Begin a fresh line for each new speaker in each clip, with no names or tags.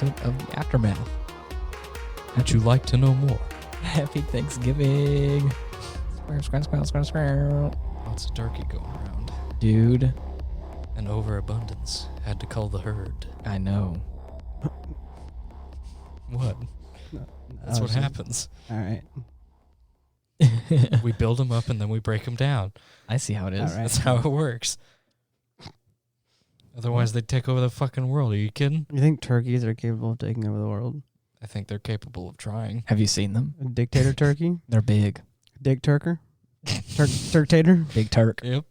episode of The Aftermath.
Would you like to know more?
Happy Thanksgiving.
Lots of turkey going around.
Dude,
An overabundance had to cull the herd.
I know.
What? That's what happens.
All right.
We build them up and then we break them down.
I see how it is.
All right.
That's how it works. Otherwise, they'd take over the fucking world. Are you kidding?
You think turkeys are capable of taking over the world?
I think they're capable of trying.
Have you seen them?
A dictator turkey?
They're big.
Dick turker? Turk-tater?
Big Turk.
Yep.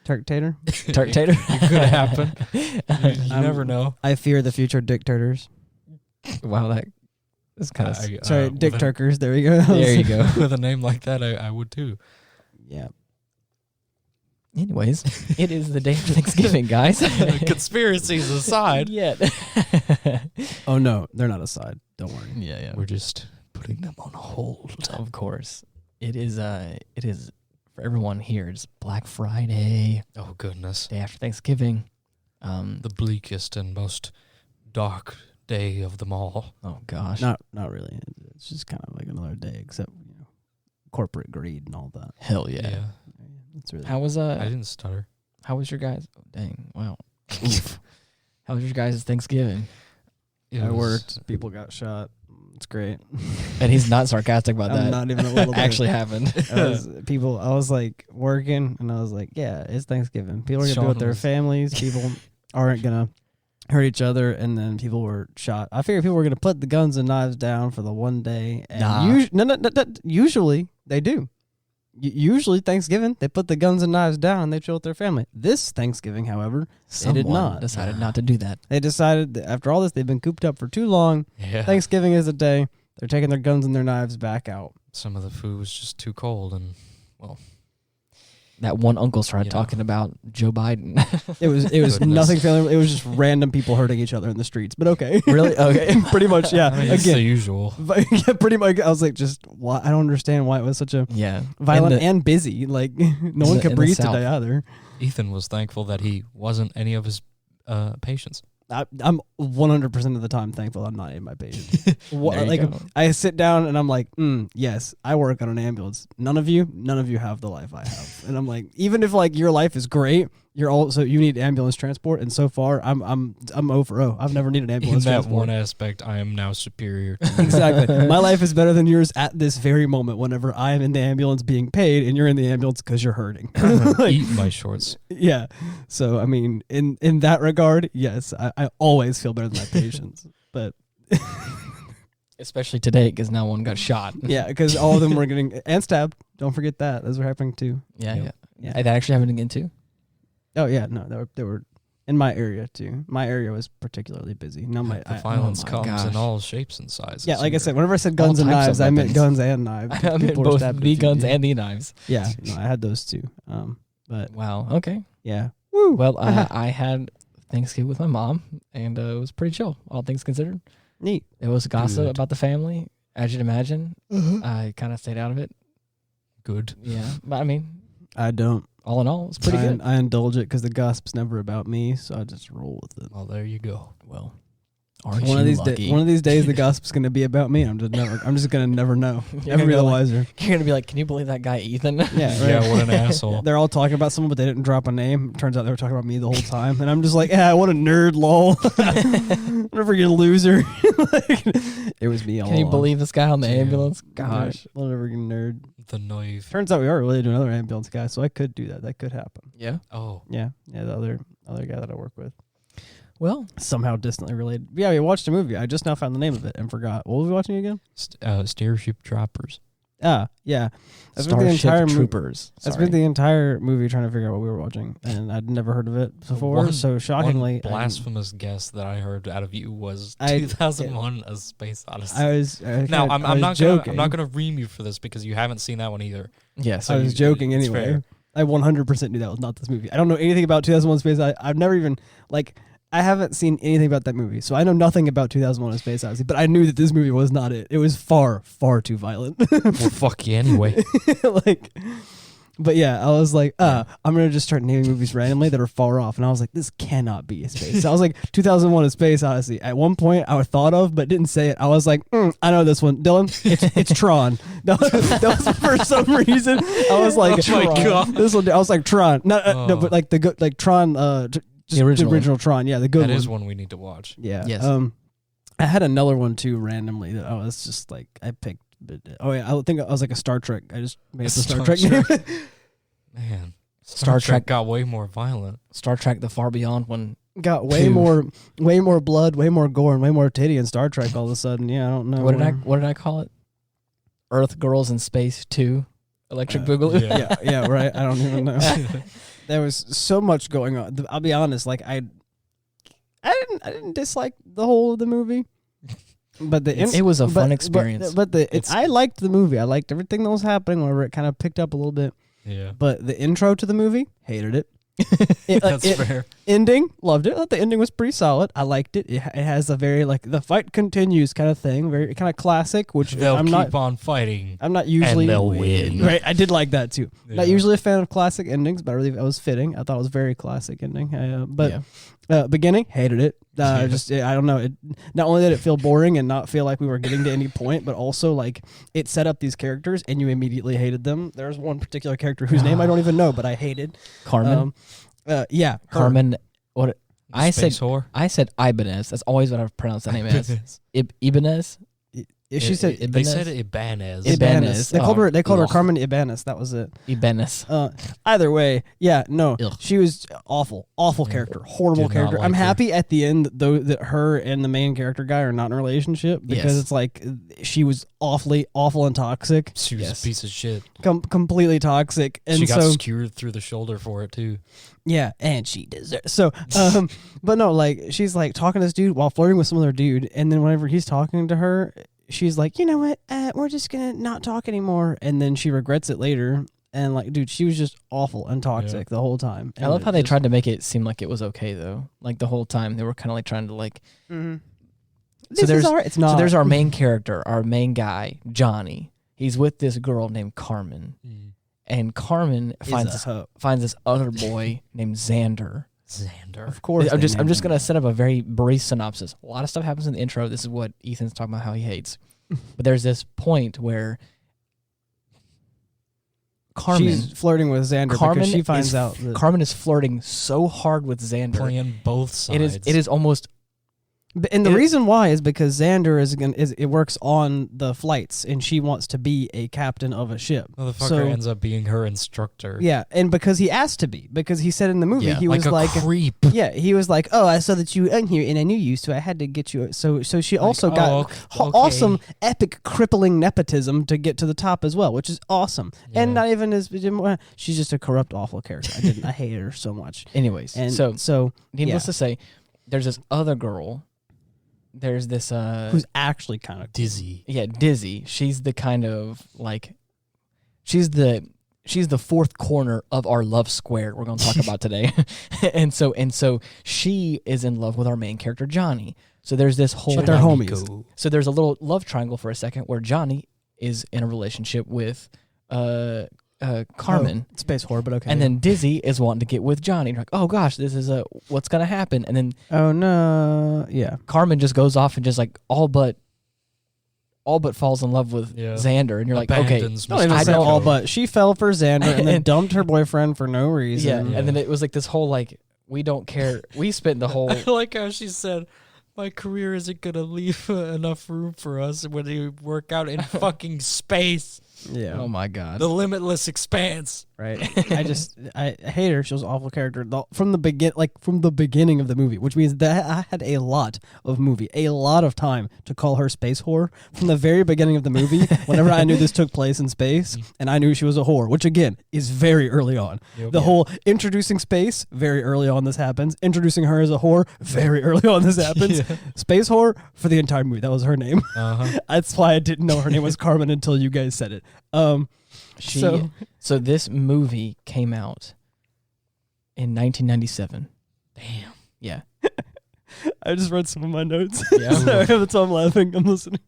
Turk-tater?
Turk tater.
It could happen. You never know.
I fear the future dictators.
Wow, that is kind of...
Sorry, dick turkers. There we go.
There you go.
With a name like that, I would too.
Yeah.
Anyways, it is the day of Thanksgiving, guys.
Conspiracies aside.
Yeah.
Oh, no. They're not aside. Don't worry.
Yeah.
We're just putting them on hold.
Of course. It is for everyone here, it's Black Friday,
Oh, goodness.
day after Thanksgiving.
The bleakest and most dark day of them all.
Oh gosh.
Not really. It's just kind of like another day, except, corporate greed and all that.
Hell yeah.
It's really
How was
I didn't stutter.
how was your guys? Oh, dang. Wow. Oof. How was your guys' Thanksgiving?
I worked. People got shot. It's great.
And he's not sarcastic about
I'm
that.
not even a little bit.
Actually happened.
I was like working, and I was like, yeah, it's Thanksgiving. People are going to be with their families. People aren't going to hurt each other, and then people were shot. I figured people were going to put the guns and knives down for the one day. And
Nah.
usually they do. Usually Thanksgiving, they put the guns and knives down and they chill with their family. This Thanksgiving, however,
Someone
they did not.
decided not to do that.
They decided that after all this, they've been cooped up for too long.
Yeah.
Thanksgiving is the day. They're taking their guns and their knives back out.
Some of the food was just too cold, and
That one uncle started
You know.
talking about Joe Biden.
It was
Goodness.
nothing family. It was just random people hurting each other in the streets. But okay,
Really? Okay.
pretty much, yeah.
I mean, it's the
Again,
usual.
but yeah, pretty much. I was like, just why? I don't understand why it was such a
Yeah.
violent
In the-
and busy. Like no one
the-
could
in the
breathe
South.
today either.
Ethan was thankful that he wasn't any of his patients.
I'm 100% of the time thankful I'm not in my patient.
There you
Like
go.
I sit down and I'm like, yes, I work on an ambulance. None of you have the life I have. And I'm like, even if like your life is great, you need ambulance transport. And so far, I'm 0 for 0. I've never needed
In
ambulance
that
transport.
one aspect, I am now superior to you.
Exactly. My life is better than yours at this very moment. Whenever I am in the ambulance being paid, and you're in the ambulance because you're hurting. Like,
Eat my shorts.
yeah. So I mean, in that regard, yes, I always feel better than my patients. But
Especially today, because now one got shot.
yeah, because all of them were getting and stabbed. Don't forget that. Those were happening too.
Yeah.
Yeah.
That actually happened again, too?
Oh yeah, no, they were in my area too. My area was particularly busy. No,
The violence
my
comes
gosh.
in all shapes and sizes.
yeah, like I
here.
said, whenever I said guns
All
and
types
knives,
of
I meant
weapons.
guns and knives.
I mean,
People were
both
stabbed
the
with
guns
you.
and the knives.
Yeah, no, I had those too. But
Wow. Okay.
yeah, woo.
Well, I had Thanksgiving with my mom, and it was pretty chill, all things considered.
Neat.
It was gossip
Good.
about the family, as you'd imagine. I kind of stayed out of it.
Good.
Yeah. But, I mean,
I don't.
all in all, it's pretty good.
I indulge it because the gossip's never about me, so I just roll with it.
Well, there you go.
Well, aren't
One of
you
these
lucky?
one of these days, the gossip's gonna be about me. I'm just gonna never know.
You're
Never
gonna
be
be
the
like-
wiser.
You're going to be like, can you believe that guy, Ethan?
Yeah, right.
Yeah, what an asshole.
They're all talking about someone, but they didn't drop a name. Turns out they were talking about me the whole time, and I'm just like, yeah, what a nerd, lol. Whatever, you loser. Like, it was me all
Can you
along.
believe this guy on the
Damn.
ambulance? Gosh.
Whatever, you nerd.
The naive.
Turns out we are related to another ambulance guy, so I could do that. That could happen.
Yeah.
Oh,
Yeah, the other guy that I work with.
Well,
Somehow distantly related. Yeah, we watched a movie. I just now found the name of it and forgot. What were we watching again?
Starship Troopers.
Ah, yeah. I spent the
Starship
entire
Troopers.
I spent the entire movie trying to figure out what we were watching, and I'd never heard of it before.
One-
So shockingly,
One blasphemous guess that I heard out of you was
I-
2001: A Space Odyssey.
I was
Now
kinda-
I'm
I was
not
joking.
gonna ream you for this because you haven't seen that one either.
Yes.
I was joking
it's
anyway.
fair.
I 100% knew that was not this movie. I don't know anything about 2001: Space Odyssey. I've never even I haven't seen anything about that movie, so I know nothing about 2001: A Space Odyssey. But I knew that this movie was not it. It was far, far too violent.
Well, fuck you anyway.
But yeah, I was like, I'm gonna just start naming movies randomly that are far off, and I was like, this cannot be a space. So I was like, 2001: A Space Odyssey. At one point, I thought of but didn't say it. I was like, I know this one, Dylan. It's Tron. That was for some reason. I was like,
oh my God.
This one. I was like Tron, no, but like the good, like Tron, just the original Tron. Yeah, the good one.
That is one we need to watch.
Yeah.
Yes.
I had another one too randomly that I was just like I picked. But, I think I was like a Star Trek. I just made up the Star Trek name.
Man,
Star Trek
got way more violent.
Star Trek: The Far Beyond one
got way more blood, way more gore, and way more titty in Star Trek all of a sudden. Yeah, I don't know.
What did I call it? Earth Girls in Space 2, Electric Boogaloo.
Yeah, right. I don't even know. There was so much going on. I'll be honest. Like I didn't dislike the whole of the movie. But
it was a fun experience.
I liked the movie. I liked everything that was happening. Whenever it kind of picked up a little bit.
Yeah.
But the intro to the movie, hated it.
That's fair.
Ending, loved it. The ending was pretty solid. I liked it. It has a very like the fight continues kind of thing, very kind of classic. Which
they'll
I'm
keep
not
on fighting.
I'm not usually
and they'll win.
Right, I did like that too.
Yeah.
Not usually a fan of classic endings, but I really it was fitting. I thought it was a very classic ending. Beginning, hated it. I don't know. It not only did it feel boring and not feel like we were getting to any point, but also like it set up these characters and you immediately hated them. There's one particular character whose name I don't even know, but I hated.
Carmen.
Yeah,
Carmen. What I said?
Whore?
I said Ibanez. That's always what I've pronounced that name as. Ibanez.
She said
they said Ibanez.
Ibanez. They called her Carmen Ibanez. That was it.
Ibanez.
Either way, yeah, no,
Ugh.
she was awful character, horrible
Did not
character.
like
I'm
her.
happy at the end though that her and the main character guy are not in a relationship because
Yes.
it's like she was awful and toxic,
She was a piece of shit.
completely toxic, and
She got
so
skewered through the shoulder for it too.
yeah, and she deserves so. But no, like she's like talking to this dude while flirting with some other dude, and then whenever he's talking to her, she's like, you know what, we're just gonna not talk anymore, and then she regrets it later. And like, dude, she was just awful and toxic the whole time.
I love how they tried to make it seem like it was okay though. Like the whole time they were kind of like trying to like.
Mm-hmm.
So there's
it's not.
So there's our main character, our main guy, Johnny. He's with this girl named Carmen, and Carmen finds this other boy named Xander.
Of course.
I'm just gonna set up a very brief synopsis. A lot of stuff happens in the intro. This is what Ethan's talking about how he hates. But there's this point where
she's flirting with Xander because she finds out that
Carmen is flirting so hard with Xander.
Playing both sides.
It is almost.
And the reason why is because Xander it works on the flights, and she wants to be a captain of a ship.
Motherfucker ends up being her instructor.
Yeah, and because he asked to be, because he said in the movie he was like
a creep.
Yeah, he was like, oh, I saw that you were in here, and I knew you, so I had to get you. So she also got awesome, epic, crippling nepotism to get to the top as well, which is awesome.
Yeah.
And not even as she's just a corrupt, awful character. I hated her so much.
Anyways,
and
so needless to say, there's this other girl. There's this
who's actually kind of
Dizzy.
Yeah, Dizzy. She's the kind of like she's the fourth corner of our love square we're going to talk about today. and so she is in love with our main character Johnny. So there's this whole
they're homies.
So there's a little love triangle for a second where Johnny is in a relationship with Carmen.
Space whore, but okay.
And then Dizzy is wanting to get with Johnny. You're like, oh gosh, this is what's gonna happen? And then
oh no, yeah,
Carmen just goes off and just like all but falls in love with Xander, and you're like, okay,
I don't all but she fell for Xander and then dumped her boyfriend for no reason.
Yeah, and then it was like this whole like we don't care. We spent the whole.
I like how she said, my career isn't gonna leave enough room for us when we work out in fucking space.
Yeah.
Oh my God.
The limitless expanse.
Right. I hate her. She was an awful character from the beginning of the movie, which means that I had a lot of time to call her space whore from the very beginning of the movie. Whenever I knew this took place in space, and I knew she was a whore, which again is very early on.
Yep.
The whole introducing space, very early on this happens. Introducing her as a whore, very early on this happens. Space whore for the entire movie. That was her name. That's why I didn't know her name was Carmen until you guys said it. So
this movie came out in 1997.
Damn.
Yeah.
I just read some of my notes.
Yeah.
Sorry, that's why I'm laughing. I'm listening.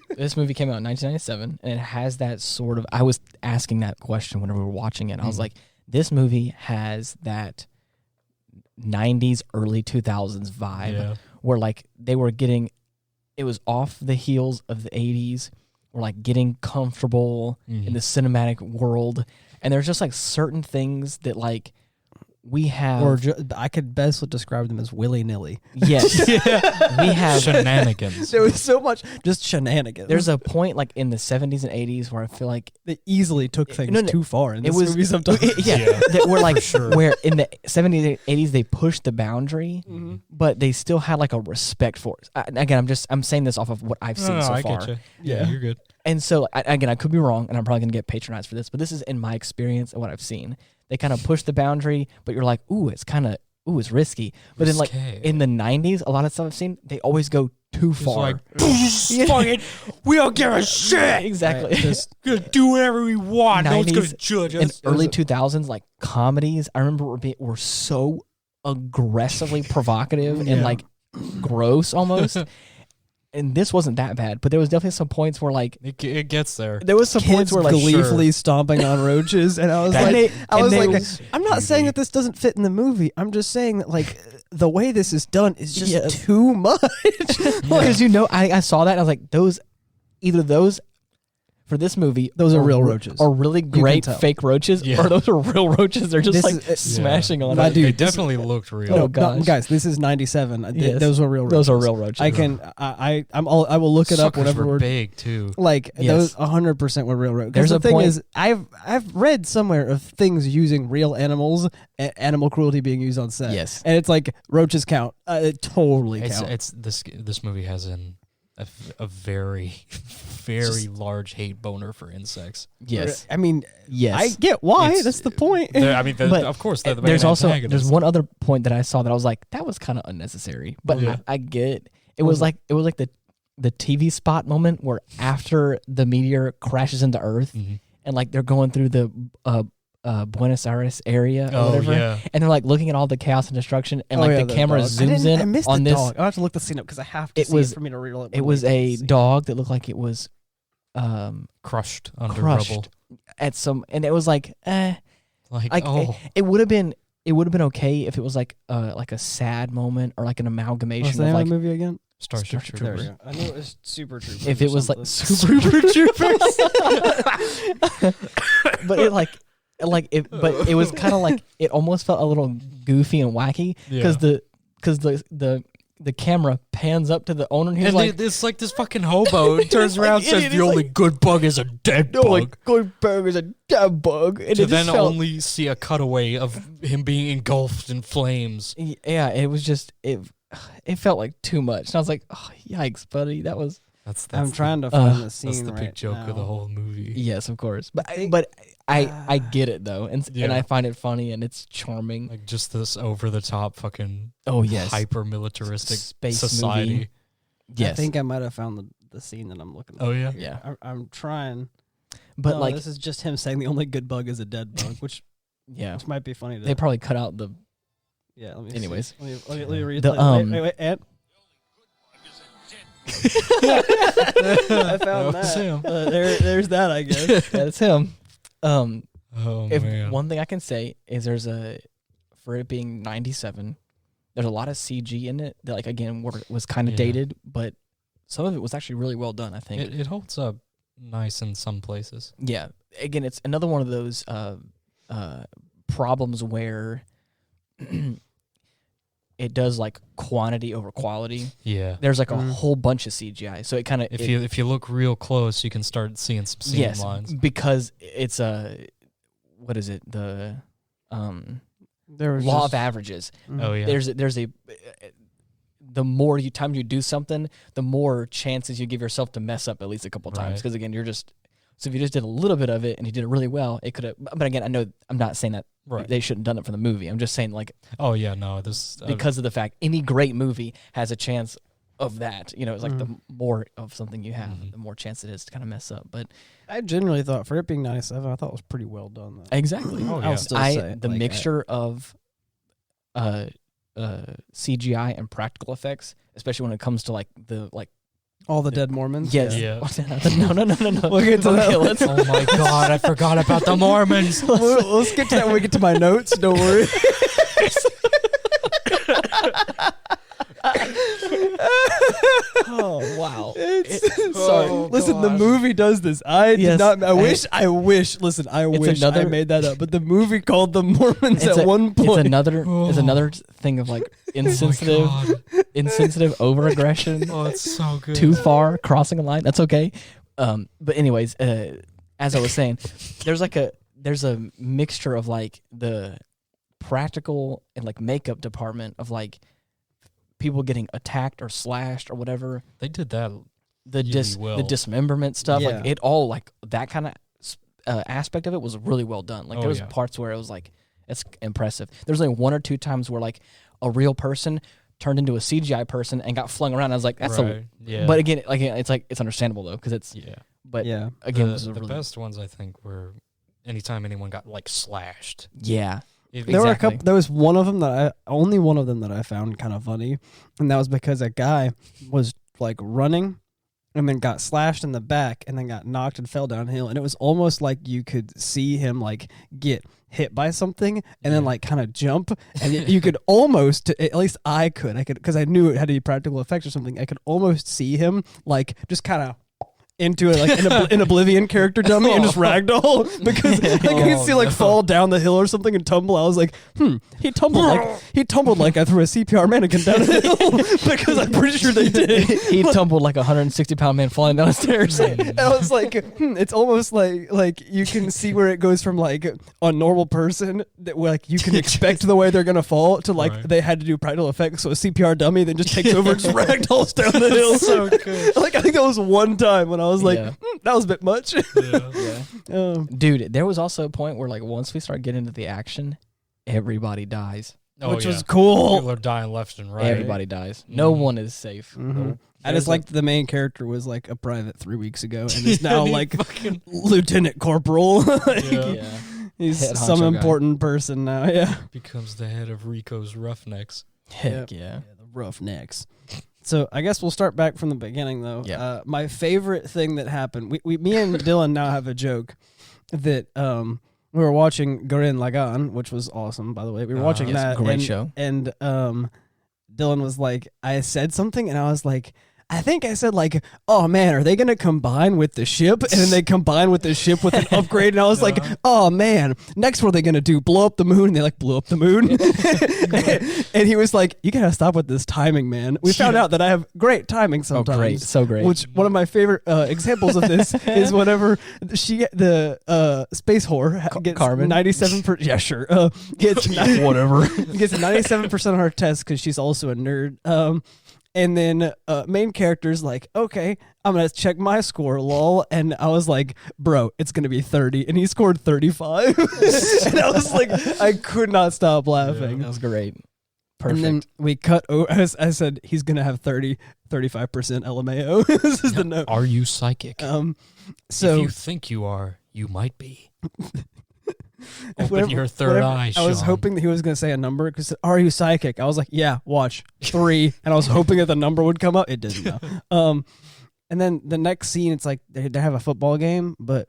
This movie came out in 1997, and it has that sort of. I was asking that question whenever we were watching it. I was like, this movie has that 90s, early 2000s vibe where like they were getting. It was off the heels of the 80s. We're like getting comfortable in the cinematic world, and there's just like certain things that like we have.
Or I could best describe them as willy-nilly.
Yes. We have
shenanigans.
There was so much just shenanigans.
There's a point like in the 70s and 80s where I feel like
they easily took things too far in this movie sometimes.
That were like where in the 70s and 80s they pushed the boundary, but they still had like a respect for it. Again, I'm saying this off of what I've seen so far.
Get you. Yeah, you're good.
And so again, I could be wrong, and I'm probably gonna get patronized for this, but this is in my experience and what I've seen. They kind of push the boundary, but you're like, it's risky. But then, like in the 90s, a lot of stuff I've seen, they always go too far.
Fucking, we don't give a shit.
Exactly.
Just gonna do whatever we want. No one's gonna judge us.
In early 2000s, like comedies, I remember were so aggressively provocative and like gross almost. And this wasn't that bad, but there was definitely some points where like
it gets there.
There was some points where like
gleefully stomping on roaches, and I was I'm not saying that this doesn't fit in the movie. I'm just saying that like the way this is done is just too much.
Because I saw that and I was like, those for this movie,
those are real roaches.
Are really great fake roaches, or those are real roaches. They're just smashing on it.
They definitely looked real.
Oh gosh, guys, this is 97.
Yes.
Those were real roaches.
Those are real roaches.
I will look it up whenever we're
big too.
Like those 100% were real roaches. There's a thing is I've read somewhere of things using real animals, animal cruelty being used on set.
Yes,
and it's like roaches count. It totally counts.
This movie has a very, very large hate boner for insects.
Yes.
I mean, I get why. That's the point.
Of course,
there's one other point that I saw that I was like, that was kind of unnecessary. But I get it. It was like the TV spot moment where after the meteor crashes into Earth and like they're going through the Buenos Aires area or whatever, and they're like looking at all the chaos and destruction, and like the camera zooms in on this.
Dog. I have to look the scene up because I have to see it for me to real.
It was a dog that looked like it was
crushed under rubble
at some, and it was like it would have been okay if it was like a sad moment or like an amalgamation.
What's the name of the movie again?
Starship Troopers.
I knew it was Super Troopers.
If it was like Super Troopers, but but it was kind of like it almost felt a little goofy and wacky because the camera pans up to the owner and he's like,
it's like this fucking hobo turns around and says the only good bug is a dead bug.
Only good bug is a dead bug. And
to then only see a cutaway of him being engulfed in flames.
Yeah, it was just it felt like too much. And I was like, oh, yikes, buddy, that was.
I'm trying to find the scene.
That's the big joke of the whole movie.
Yes, of course, but I get it though, and I find it funny and it's charming.
Like just this over the top fucking hyper militaristic
space
society.
Movie. Yes,
I think I might have found the scene that I'm looking for.
Oh yeah,
yeah. I'm trying,
but like
this is just him saying the only good bug is a dead bug, which might be funny.
They probably cut out the.
Yeah. Let me.
Anyways,
let me read
the
Ant. I found that.
Him.
There's that, I guess.
That's him.
Man.
One thing I can say is for it being 97, there's a lot of CG in it that, like, again, was kind of dated, but some of it was actually really well done, I think.
It holds up nice in some places.
Yeah. Again, it's another one of those problems where it does like quantity over quality.
Yeah.
There's like a whole bunch of CGI. So it kind of
if you look real close, you can start seeing some scene lines.
Because it's what is it? The
there
law of averages.
Oh yeah.
There's a the more time you do something, the more chances you give yourself to mess up at least a couple times. Because again, so if you just did a little bit of it and you did it really well, it could have. But again, I know I'm not saying that they shouldn't have done it for the movie. I'm just saying like,
oh yeah, no, this
because of the fact any great movie has a chance of that. You know, it's like the more of something you have, the more chance it is to kind of mess up. But
I generally thought for it being 97, I thought it was pretty well done. Though.
Exactly.
Oh, yeah.
I'll still say
the mixture of CGI and practical effects, especially when it comes to like
all the dead Mormons.
Yes.
Yeah.
No.
We'll get to that.
Oh my God, I forgot about the Mormons.
Let's get to that when we get to my notes. Don't worry.
Oh wow!
Sorry.
Oh,
Listen, the
God.
movie does this. I did
Yes.
not. I wish. Listen, I wish I made that up. But the movie called the Mormons at one point.
It's another thing of like insensitive, insensitive over-aggression.
Oh, it's so good.
Too far, crossing a line. That's okay. But anyways, as I was saying, there's a mixture of like the practical and like makeup department of like people getting attacked or slashed or whatever.
They did that.
The
really well.
the dismemberment stuff,
Yeah.
like it all like that kind of aspect of it was really well done. Like
Oh,
there was
yeah.
parts where it was like it's impressive. There's only one or two times where like a real person turned into a CGI person and got flung around. I was like, that's
right. Yeah.
But again, like it's understandable though because it's
yeah.
but
Yeah.
again, it
The,
was a
the
really,
best ones I think were anytime anyone got like slashed.
yeah.
There were a
Exactly.
couple. There was one of them only one of them that I found kind of funny, and that was because a guy was like running, and then got slashed in the back, and then got knocked and fell downhill, and it was almost like you could see him like get hit by something, and then
Yeah.
like kind of jump, and you could almost, at least I could because I knew it had to be practical effects or something. I could almost see him like just kind of into it, like an Oblivion character dummy and just ragdoll because like, you could see like fall down the hill or something and tumble. I was like, he tumbled like I threw a CPR mannequin down a hill because I'm pretty sure they did.
He tumbled like a 160-pound man falling down the stairs.
And I was like, it's almost like you can see where it goes from like a normal person that like you can expect the way they're gonna fall to like
Right.
they had to do practical effects, so a CPR dummy then just takes over and just ragdolls down the hill.
So good.
Like I think that was one time when I was like,
Yeah.
that was a bit much.
Yeah.
Dude, there was also a point where like once we start getting into the action, everybody dies.
Oh,
Which
yeah.
was cool.
People are dying left and right.
Everybody dies. No
Mhm.
one is safe.
Mhm.
Nope.
I
There's
just like the main character was like a private 3 weeks ago and is
Yeah,
now
he
like
fucking-
lieutenant corporal. Like,
Yeah.
yeah.
he's
Head
some
honcho guy.
important person now. Yeah.
becomes the head of Rico's Roughnecks.
Heck yeah.
The Roughnecks. So I guess we'll start back from the beginning though.
Yeah.
My favorite thing that happened, me and Dylan now have a joke that we were watching Gurren Lagann, which was awesome, by the way. We were watching
yes,
that.
great
and,
show.
And Dylan was like, I said something, and I was like, I think I said like, oh man, are they going to combine with the ship? And then they combine with the ship with an upgrade. And I was like, oh man, next what are they going to do? Blow up the moon? And they like blew up the moon. And he was like, you got to stop with this timing, man. We found out that I have great timing sometimes.
Oh, great. So great.
Which one of my favorite examples of this is whenever the space whore gets
Carmen?
97%. Yeah, sure. Gets
Whatever.
gets 97% on her test because she's also a nerd. And then main character's like, okay, I'm going to check my score, lol. And I was like, bro, it's going to be 30. And he scored 35. And I was like, I could not stop laughing.
That was great. Perfect.
And then we cut, I said, he's going to have 35% LMAO. This is the note.
Are you psychic?
So
if you think you are, you might be. Open
whenever-
your third
whenever-
eye,
I was
Sean.
hoping that he was going to say a number because, are you psychic? I was like, yeah, watch 3. And I was hoping that the number would come up. It didn't. Though. And then the next scene, it's like they have a football game, but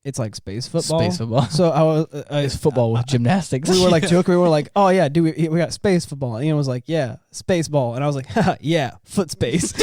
it's like space football.
Space football.
So I was
It's football with gymnastics.
We were like joking. We were like, "Oh yeah, dude, we got space football." And Ian was like, "Yeah, space ball," and I was like, "Haha, yeah, foot space."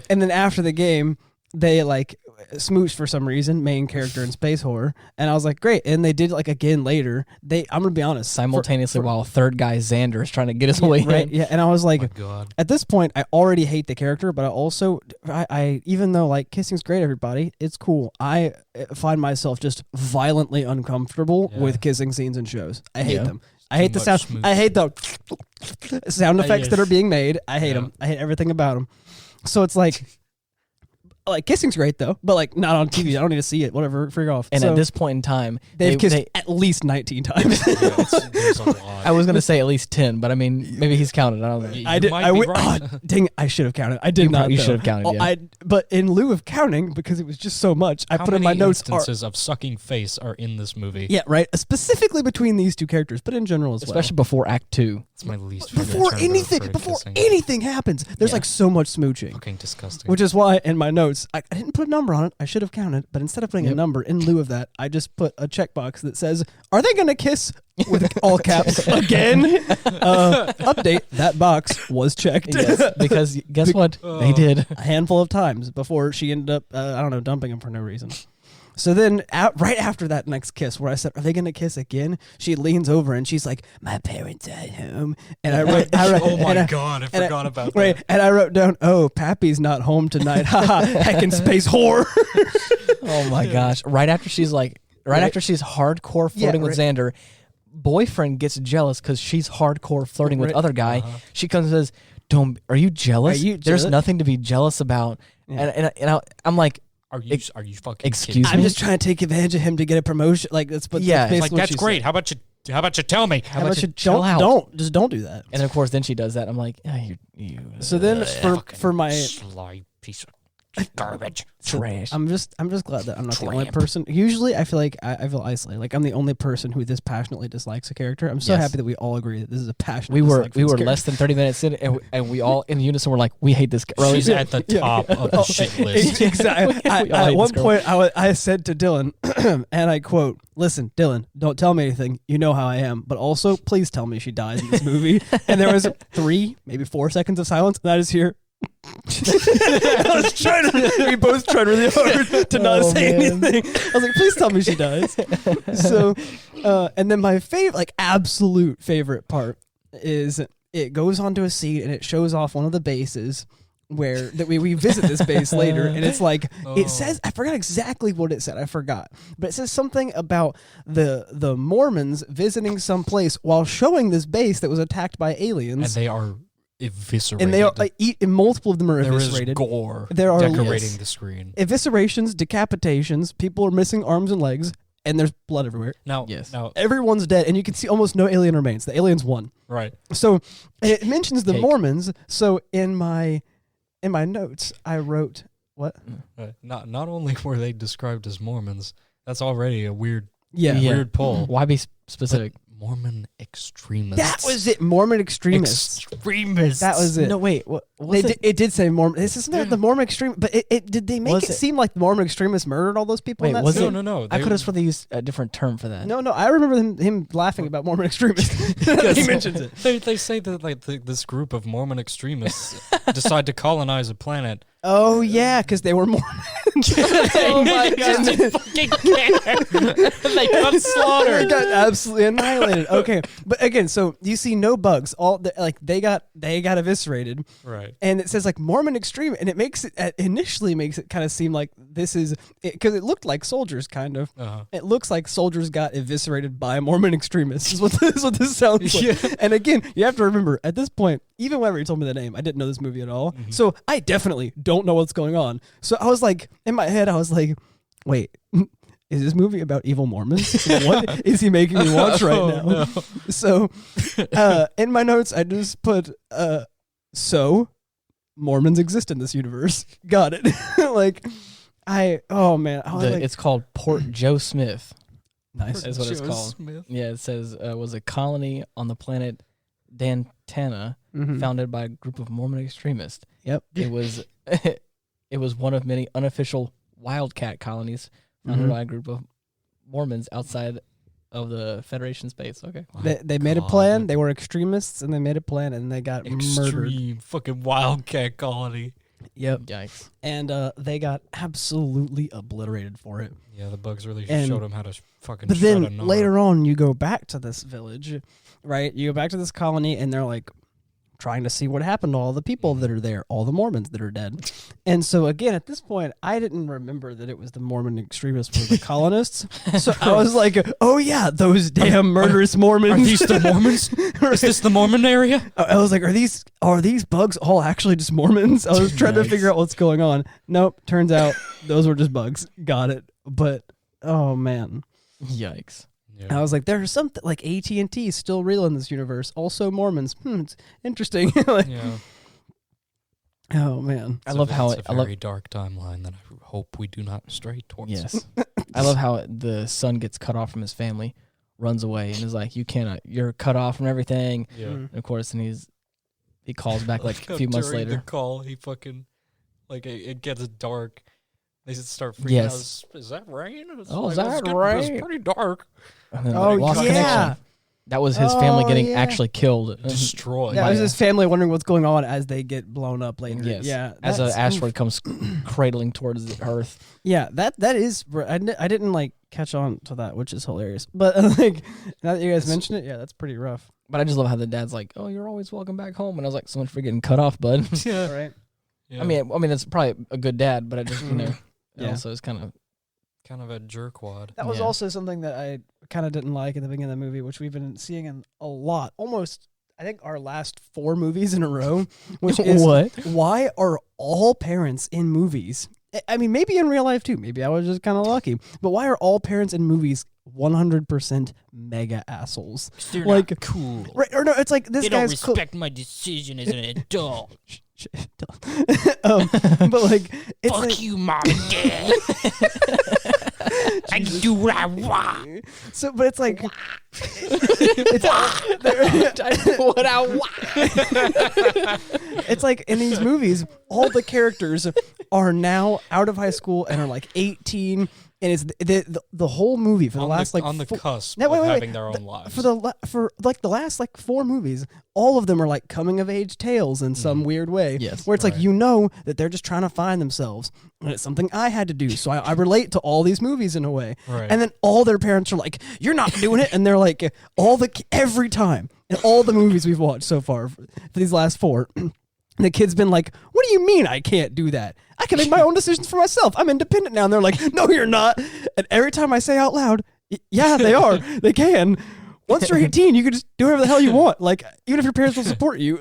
And then after the game, they like smooched for some reason, main character and space horror, and I was like, "Great!" And they did like again later. I'm gonna be honest,
simultaneously while third guy Xander is trying to get his way
right?
in.
Yeah, and I was like,
Oh my God.
at this point, I already hate the character, but I also, I even though like kissing's great, everybody, it's cool. I find myself just violently uncomfortable
Yeah.
with kissing scenes in shows. I hate
Yeah.
them. I hate the
much
sound.
smooth.
I hate the sound effects that
yes.
are being made. I hate
Yeah.
them. I hate everything about them. So it's like, Like kissing's great though, but like not on TV. I don't need to see it. Whatever, figure off.
And
So
at this point in time,
they've kissed at least 19 times.
There's a lot.
I was gonna say at least 10, but I mean maybe he's counted. I don't know.
You might be right.
Dang, I should have counted. I did not.
You
though.
should have counted. Yeah.
But in lieu of counting, because it was just so much, I
How
put in my
many
notes.
instances of sucking face are in this movie?
Yeah, right. Specifically between these two characters, but in general as well.
Especially before Act 2.
It's my least favorite.
Before
alternative for
anything happens, there's
Yeah.
like so much smooching.
Fucking disgusting.
Which is why in my notes I didn't put a number on it. I should have counted, but instead of putting a
Yep.
number in lieu of that, I just put a checkbox that says, "Are they gonna kiss?" with all caps again. Update: that box was checked.
Yes, because guess what? They did.
A handful of times before she ended up, I don't know, dumping him for no reason. So then, right after that next kiss, where I said, "Are they gonna kiss again?" She leans over and she's like, "My parents are at home," and I wrote,
oh my god, I forgot about that.
Right, and I wrote down, "Oh, Pappy's not home tonight." Haha, heckin' space whore.
Oh my gosh! Right after she's after she's hardcore flirting with Xander, boyfriend gets jealous because she's hardcore flirting with other guy. She comes and says, "Are you jealous? There's nothing to be jealous about."
Yeah.
And I'm like,
Are you fucking
excuse
kidding
me?
I'm just trying to take advantage of him to get a promotion. Like that's what.
Yeah.
that's,
Like that's great. How about you tell me?
How about you
don't don't do that.
And of course, then she does that. I'm like, you.
So then for my
sly piece of garbage.
trash.
I'm just glad that I'm not the only person. Usually, I feel like I feel isolated. Like I'm the only person who this passionately dislikes a character. I'm so happy that we all agree that this is a passionate.
We were
dislike for this
less than 30 minutes in, and we all in unison were like, we hate this guy.
She's at the top of the shit list.
Exactly.
We all
At
hate
one
this girl.
point, I said to Dylan, and I quote, "Listen, Dylan, don't tell me anything. You know how I am. But also, please tell me she dies in this movie." And there was 3, maybe 4 seconds of silence, and I just hear. I was we both tried really hard to not say anything. I was like, please tell me she dies. So, and then my favorite, like absolute favorite part is it goes onto a scene and it shows off one of the bases where that we visit this base later, and it's like it says, I forgot exactly what it said, I forgot, but it says something about the Mormons visiting some place while showing this base that was attacked by aliens,
And they are eviscerated.
and they are and multiple of them are
there
eviscerated.
is gore
There are
decorating the screen.
Eviscerations, decapitations, people are missing arms and legs, and there's blood everywhere.
Now,
Yes.
now,
Everyone's dead, and you can see almost no alien remains. The aliens won.
right.
So it mentions the
Cake.
Mormons. So in my notes, I wrote what?
Not only were they described as Mormons, that's already a weird
Yeah.
weird pull.
Why be specific?
Mormon extremists.
That was it. Mormon extremists.
Extremists.
That was it.
No, wait. What was it?
It did say Mormon. This isn't the Mormon extreme, but did they make
Was
it
it-
seem like the Mormon extremists murdered all those people?
Wait,
in that
was
scene?
it?
No.
I could have sworn they used a different term for that.
No, I remember him laughing about Mormon extremists. He mentions it.
They say that like this group of Mormon extremists decide to colonize a planet.
Oh yeah, because they were Mormon.
Oh my God.
Fucking care. They got
They
slaughtered.
got absolutely annihilated. Okay, but again, so you see no bugs. They got eviscerated,
Right.
and it says like Mormon extreme, and it makes it initially makes it kind of seem like this is because it looked like soldiers kind of.
Uh-huh.
It looks like soldiers got eviscerated by Mormon extremists. Is what this sounds like.
Yeah.
And again, you have to remember at this point, even whenever you told me the name, I didn't know this movie at all.
Mm-hmm.
So I definitely don't know what's going on. So I was like, in my head, I was like, wait. Is this movie about evil Mormons? What is he making me watch right now?
No.
So, in my notes, I just put, so Mormons exist in this universe. Got it. Oh man. I was like,
It's called Port Joe Smith.
nice.
Is what it's
Joe
called.
Smith.
Yeah, it says was a colony on the planet Dantana,
Mhm.
founded by a group of Mormon extremists.
Yep.
It was it was one of many unofficial wildcat colonies founded by a group of Mormons outside of the Federation's base. Okay.
They made a plan. They were extremists, and they made a plan, and they got murdered.
Extreme fucking wildcat colony.
Yep.
Yikes.
And they got absolutely obliterated for it.
Yeah, the bugs really
And-
showed them how to fucking.
But
shred a
then
gnar.
later on, you go back to this village, right? You go back to this colony, and they're like trying to see what happened to all the people that are there, all the Mormons that are dead. And so again, at this point, I didn't remember that it was the Mormon extremists were the colonists. So I was like, oh yeah, those damn murderous Mormons.
Are these the Mormons? Is this the Mormon area?
I was like, are these bugs all actually just Mormons? I was trying to figure out what's going on. Nope, turns out those were just bugs. Got it. But oh man,
Yikes.
I was like, there's something like AT&T is still real in this universe. Also Mormons. It's interesting. Like,
Yeah.
oh man,
I love how
it's a very dark timeline that I hope we do not stray towards.
Yes. I love how the son gets cut off from his family, runs away, and is like, "You cannot. You're cut off from everything."
Yeah.
And of course, and he calls back like a few months
During
later.
the call, he fucking it gets dark. They start freaking
Yes.
out. Is that rain? It's
Is that rain?
It's pretty dark.
And then,
Oh,
lost
yeah.
connection. That was his family getting
yeah.
actually killed.
Destroyed.
yeah, it was his family wondering what's going on as they get blown up later.
Yes.
Yeah,
As an
that's-
asteroid comes cradling towards the Earth.
Yeah, that is. I didn't like catch on to that, which is hilarious. But like now that you guys mention it, yeah, that's pretty rough.
But I just love how the dad's like, "Oh, you're always welcome back home," and I was like, "So much for getting cut off, bud."
Yeah.
Right.
Yeah.
I mean, that's probably a good dad, but I just it
Yeah.
also is kind of
kind of a jerkwad.
That was
Yeah.
also something that I kind of didn't like at the beginning of the movie, which we've been seeing in a lot. Almost, I think, our last 4 movies in a row. Which is
What?
Why are all parents in movies? I mean, maybe in real life too. Maybe I was just kind of lucky. But why are all parents in movies 100% mega assholes?
They're
Like,
not cool.
Right? Or no, it's like this
They don't
guy's cool.
respect my decision as an adult.
But like, it's
Fuck
like,
you, mom and dad. I can do what I want.
so, but it's like, it's
what I want.
It's like in these movies, all the characters are now out of high school and are like 18, and it's the whole movie for the last
on the cusp
No,
of
wait.
having their own lives.
for like the last like 4 movies, all of them are like coming of age tales in some weird way.
Yes.
Where it's like,
Right.
you know that they're just trying to find themselves, and it's something I had to do, so I relate to all these movies in a way.
Right.
And then all their parents are like, "You're not doing it," and they're like, every time in all the movies we've watched so far for these last 4. And the kid's been like, "What do you mean I can't do that? I can make my own decisions for myself. I'm independent now." And they're like, "No, you're not." And every time I say out loud, "Yeah, they are. They can. Once you're 18, you can just do whatever the hell you want. Like, even if your parents will support you."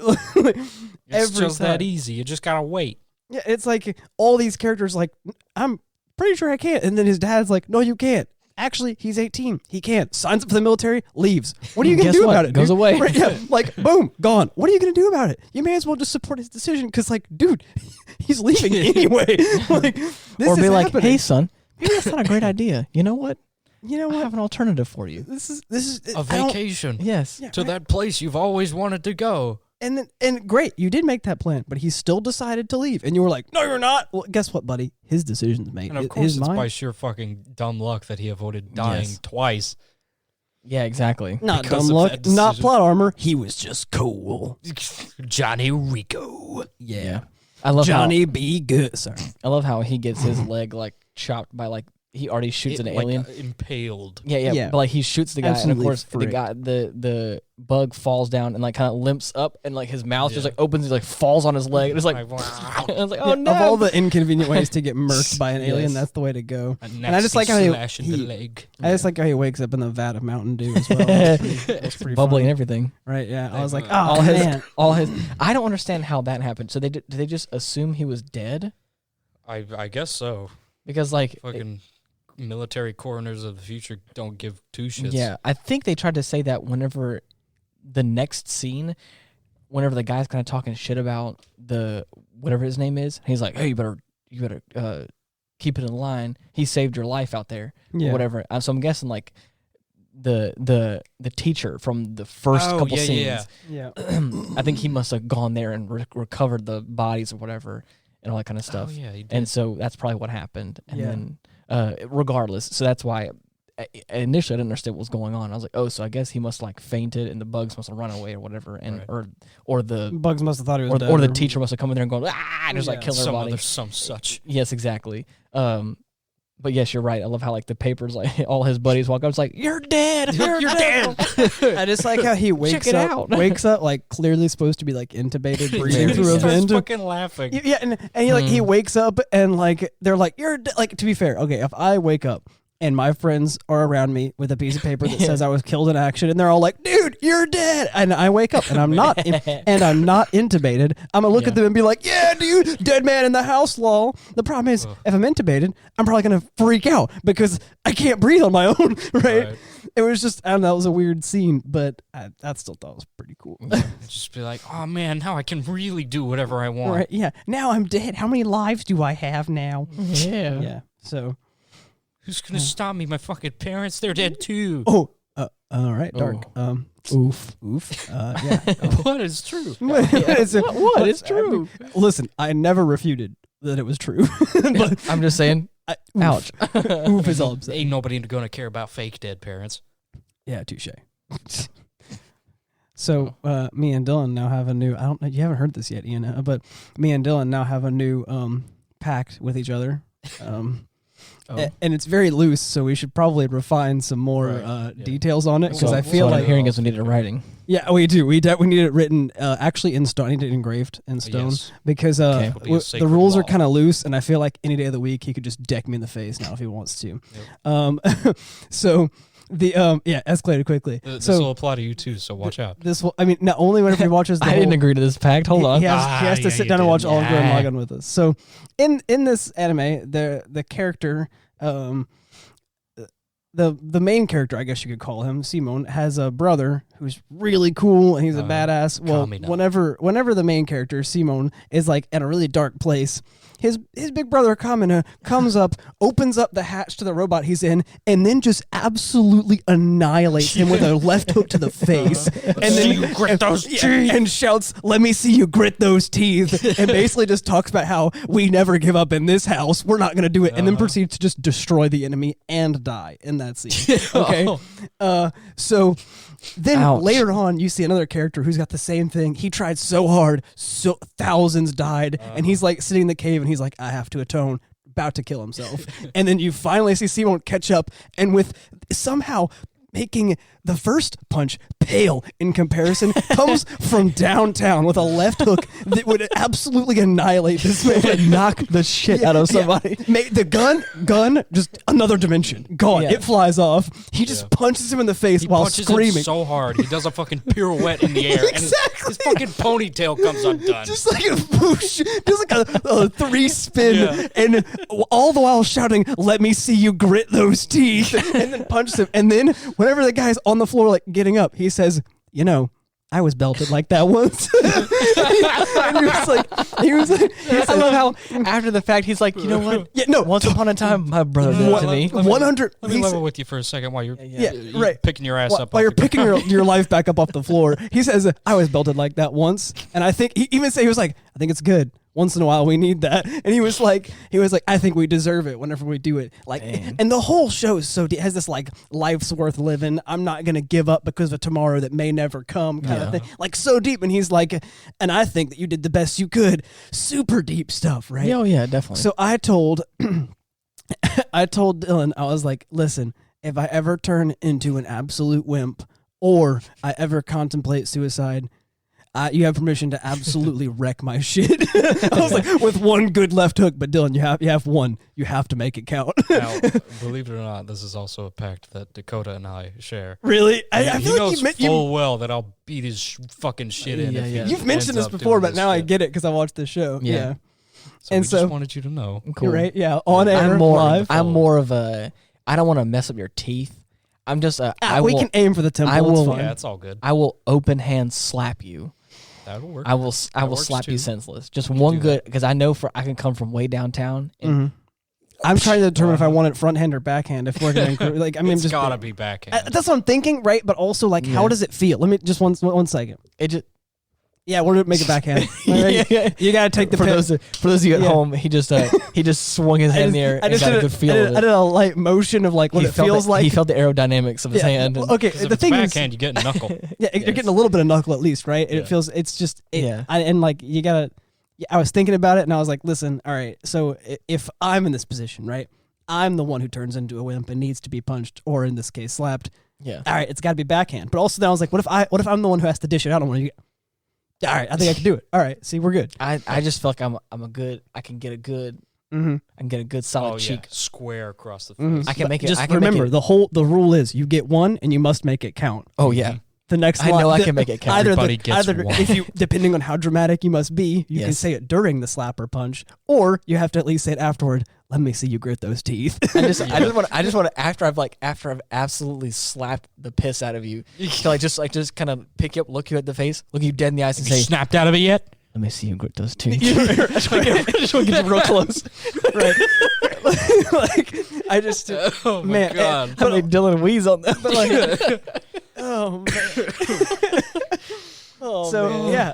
It's just that easy. You just gotta wait.
Yeah, it's like all these characters like, "I'm pretty sure I can't." And then his dad's like, "No, you can't. Actually, he's 18. He can't." Signs up for the military, leaves. What are you going to
Guess
do
what?
about it?
Goes
dude?
away.
Right, yeah, like, boom, gone. What are you going to do about it? You may as well just support his decision because, like, dude, he's leaving anyway. Like, this
Or be
is
like,
happening.
"Hey, son, maybe that's not a great idea. You know what?
You know
I
what?
have an alternative for you."
This is
A
I don't-
vacation
Yes.
Yeah,
to
right.
that place you've always wanted to go.
And great, you did make that plan, but he still decided to leave, and you were like, "No, you're not." Well, guess what, buddy? His decisions made.
And of course, it's by sheer fucking dumb luck that he avoided dying
Yes.
twice.
Yeah, exactly.
not
because
dumb
of
luck,
that
not
decision.
plot armor. He was just cool.
Johnny Rico.
Yeah,
I love
Johnny B. Good. Sorry.
I love how he gets his leg like chopped by like he already shoots an alien.
Impaled.
Yeah,
Yeah.
But like he shoots the guy, and of
Absolutely
course
frick.
the guy, the bug falls down and like kind of limps up, and like his mouth just
Yeah.
like opens, he like falls on his leg, and it's like, I was like, oh no!
Of all the inconvenient ways to get murked by an alien,
Yes.
that's the way to go.
And
I just like how
slash in the
he-
leg.
I just like how he wakes up in the vat of Mountain Dew as well. That's pretty
bubbly
funny.
and everything.
Right? Yeah. I was like,
All
oh
his,
man.
all his. I don't understand how that happened. So did they just assume he was dead?
I guess so.
Because like,
Fucking military coroners of the future don't give 2 shits.
yeah, I think they tried to say that whenever the next scene, whenever the guy's kind of talking shit about the whatever his name is, he's like, "Hey, you better keep it in line. He saved your life out there,
Yeah.
or whatever." So I'm guessing like the teacher from the first
Oh,
couple
yeah,
scenes.
yeah.
Yeah.
I think he must have gone there and recovered the bodies or whatever and all that kind of stuff.
Oh, yeah, he did.
And so that's probably what happened. And
Yeah.
then regardless, so that's why initially I didn't understand what was going on. I was like, oh, so I guess he must like fainted and the bugs must have run away or whatever, and
Right.
or the
Bugs must have thought he was dead.
or the teacher must have come in there and gone, ah, and just like
Yeah.
killing her body.
Some such.
Yes, exactly. But yes, you're right. I love how like the papers, like all his buddies walk up. It's like you're dead. You're dead.
I just like how he wakes up. Wakes up like clearly supposed to be like intubated, breathing through a vent.
Fucking laughing.
Yeah, and he like he wakes up and like they're like like to be fair. Okay, if I wake up and my friends are around me with a piece of paper that says I was killed in action, and they're all like, "Dude, you're dead," and I wake up and I'm not intubated, I'm gonna look at them and be like, "Yeah, dude, dead man in the house, lol." The problem is, if I'm intubated, I'm probably gonna freak out because I can't breathe on my own, right? It was just, I don't know, that was a weird scene, but I still thought it was pretty cool.
Just be like, oh man, now I can really do whatever I want.
Right? Yeah. Now I'm dead. How many lives do I have now?
Yeah.
Yeah. So.
Who's gonna stop me? My fucking parents, they're dead too.
Oh, all right, Dark.
Oof.
Yeah.
What is true?
What is true? Listen, I never refuted that it was true. But
I'm just saying, ouch.
Oof is all I'm saying.
Ain't nobody gonna care about fake dead parents.
Yeah, touche. So me and Dylan now have a new, I don't know, you haven't heard this yet, Ian, but me and Dylan now have a new pact with each other. And it's very loose, so we should probably refine some more details on it, because I feel
what
like
I'm hearing is we need it in writing.
Yeah, we do. We need it written actually in stone. I need it engraved in stone because the rules are kind of loose, and I feel like any day of the week he could just deck me in the face now if he wants to. Yep. So the escalated quickly.
This will apply to you too, so watch out.
This will. I mean, not only whenever he watches. The
I didn't agree to this pact. Hold on.
He has to sit down and watch all of Gurren Lagann with us. So in this anime, the character. The main character, I guess you could call him, Simon, has a brother who's really cool and he's a badass. Well, whenever the main character, Simon, is like in a really dark place, his big brother Kamina comes up, opens up the hatch to the robot he's in, and then just absolutely annihilates him with a left hook to the face. And then
you grit those teeth.
And shouts, "Let me see you grit those teeth." And basically just talks about how we never give up in this house. We're not going to do it. And then proceeds to just destroy the enemy and die in that scene. Okay. So then later on, you see another character who's got the same thing. He tried so hard, so thousands died, and he's like sitting in the cave, and he's like, "I have to atone," about to kill himself. And then you finally see Simon catch up, and with somehow making the first punch pale in comparison, comes from downtown with a left hook that would absolutely annihilate this man.
Knock the shit out of somebody.
Yeah. The gun, just another dimension. Gone. Yeah. It flies off. He just punches him in the face while screaming.
Him so hard. He does a fucking pirouette in the air.
Exactly.
And his fucking ponytail comes undone.
Just like a whoosh. Just like a three spin. And all the while shouting, "Let me see you grit those teeth." And then punches him. And then whenever the guy's on the floor like getting up, he says, "You know, I was belted like that once." And he was like,
I love how after the fact he's like, "You know what?
Yeah, no.
Once upon a time, my brother did it to me."
100.
Let me level with you for a second while you're picking your ass up.
While you're picking your life back up off the floor. He says, "I was belted like that once," and I think he even said, he was like, "I think it's good. Once in a while, we need that." And he was like, "I think we deserve it whenever we do it." Like, and the whole show is so has this like life's worth living. I'm not gonna give up because of tomorrow that may never come kind of thing. Like so deep. And he's like, "And I think that you did the best you could." Super deep stuff, right?
Oh yeah, definitely.
So I told Dylan, I was like, "Listen, if I ever turn into an absolute wimp or I ever contemplate suicide, you have permission to absolutely wreck my shit." I was like, with one good left hook, but Dylan, you have one. You have to make it count.
Now, believe it or not, this is also a pact that Dakota and I share.
Really?
I feel like knows full well that I'll beat his fucking shit in.
Yeah.
You've mentioned this before, but now I get it because I watched this show. Yeah.
So we just wanted you to know.
Cool. You're right? Yeah. On air, live.
I'm more of a. I don't want to mess up your teeth. I'm just a.
We can aim for the temple.
Yeah, it's all good.
I will open hand slap you.
That'll work.
I will slap you senseless. Just one good, because I know I can come from way downtown. And
I'm trying to determine if I want it front hand or backhand. If we're going to like, I mean,
it's
just
gotta be backhand.
That's what I'm thinking, right? But also, like, how does it feel? Let me just one second.
It just.
Yeah, we're gonna make it backhand. Right? You gotta take the
for those of you at home. He just swung his hand in the air and got a good feel of it.
I did a light motion of like what it feels like.
He felt the aerodynamics of his hand.
Okay, the thing is,
backhand, you get knuckle.
Yeah, you're getting a little bit of knuckle at least, right? It feels. It's just. And like you gotta. I was thinking about it and I was like, listen, all right. So if I'm in this position, right, I'm the one who turns into a wimp and needs to be punched, or in this case, slapped.
Yeah.
All right, it's got to be backhand. But also then I was like, what if I'm the one who has to dish it out? I don't want to. All right, I think I can do it. All right, see, we're good.
I just feel like I can get a good solid cheek.
Square across the face.
I can make it.
Just
I can
remember,
make it,
the rule is you get one and you must make it count.
Oh yeah.
The next
I
line,
know I can make it count.
Everybody gets one.
if you, depending on how dramatic you must be, you can say it during the slap or punch, or you have to at least say it afterward. Let me see you grit those teeth.
I just want to after I've absolutely slapped the piss out of you, to just kind of pick you up, look you at the face, look you dead in the eyes, and say,
snapped out of it yet?
Let me see you grit those teeth. I just want to get you real close.
Right. Like, I just,
Oh my
man,
God.
I made Dylan wheeze on that.
but like, oh man.
Oh,
So
man.
yeah,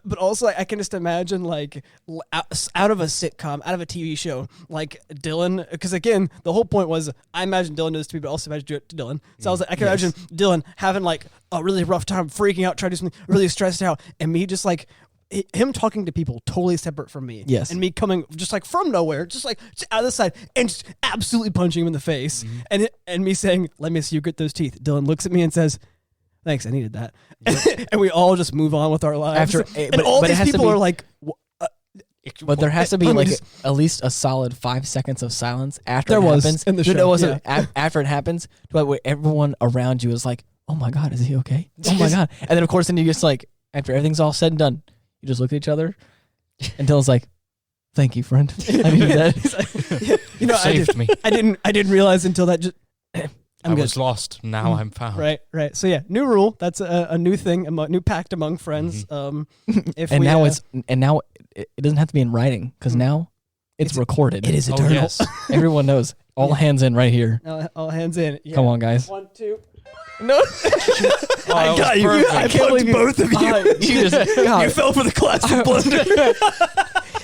but also like, I can just imagine like out of a sitcom, out of a TV show, like Dylan, because again the whole point was I imagine Dylan does to me, but also imagine do it to Dylan. So I was like, I can imagine Dylan having like a really rough time, freaking out, trying to do something, really stressed out, and me just like him talking to people totally separate from me.
Yes.
And me coming just like from nowhere, just like out of the side and just absolutely punching him in the face, and me saying, "Let me see you grit those teeth." Dylan looks at me and says, "Thanks, I needed that." And we all just move on with our lives. And all these people are like,
but there has to be like at least a solid 5 seconds of silence after
There
it
was
happens.
in the
No,
show,
it wasn't after it happens, but where everyone around you is like, "Oh my God, is he okay? Oh my God!" And then of course, then you just like after everything's all said and done, you just look at each other, and Dylan's like, "Thank you, friend. I needed that."
you know,
saved me.
I didn't realize until that just.
I was lost. Now I'm found.
Right. So yeah, new rule. That's a new thing, new pact among friends. If
and
we,
now it doesn't have to be in writing because now it's recorded.
it is
Oh,
eternal.
yes.
Everyone knows. All hands in right here.
All hands in. Yeah.
Come on, guys.
1, 2.
No,
I got you.
perfect.
I punked both of you.
you just
You fell for the classic blunder.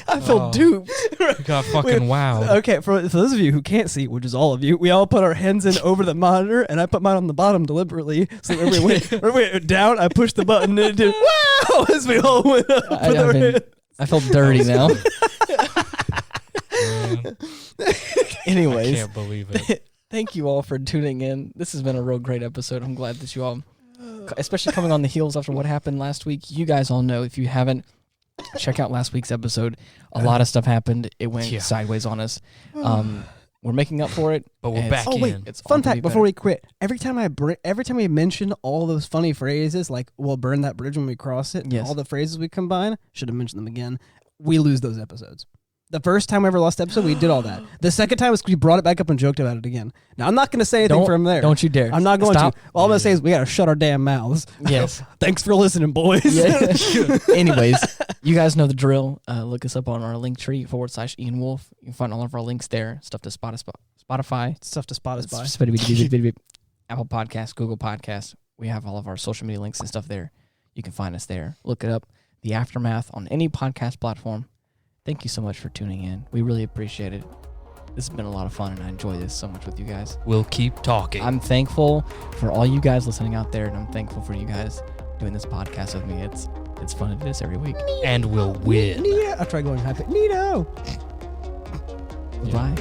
I felt duped.
You got fucking wowed.
Okay, for those of you who can't see, which is all of you, we all put our hands in over the monitor, and I put mine on the bottom deliberately. So when we went down, I pushed the button, and it did wow as we all went up.
I felt dirty now.
Man, I
Anyways,
can't believe it.
thank you all for tuning in. This has been a real great episode. I'm glad that you all, especially coming on the heels after what happened last week. You guys all know, if you haven't, check out last week's episode. A lot of stuff happened. It went sideways on us. We're making up for it,
But we're
and
back
Oh wait,
in.
It's
fun
on to be
fact before we quit. Every time we mention all those funny phrases, like we'll burn that bridge when we cross it,
Yes.
all the phrases we combine, should have mentioned them again. We lose those episodes. The first time we ever lost an episode, we did all that. The second time was we brought it back up and joked about it again. Now I'm not going to say anything from there.
Don't you dare.
I'm not going
Stop.
to. All I'm going to say is we got to shut our damn mouths.
Yes.
Thanks for listening, boys.
Yeah. Anyways, you guys know the drill. Look us up on our link tree /Ian Wolf. You can find all of our links there. Stuff to Spotify,
Stuff to spot us by.
Apple Podcasts, Google Podcasts. We have all of our social media links and stuff there. You can find us there. Look it up. The Aftermath on any podcast platform. Thank you so much for tuning in. We really appreciate it. This has been a lot of fun, and I enjoy this so much with you guys.
We'll keep talking.
I'm thankful for all you guys listening out there, and I'm thankful for you guys doing this podcast with me. It's fun to do this every week.
And we'll win.
Nito. I tried going high pitch. Nito.
Bye.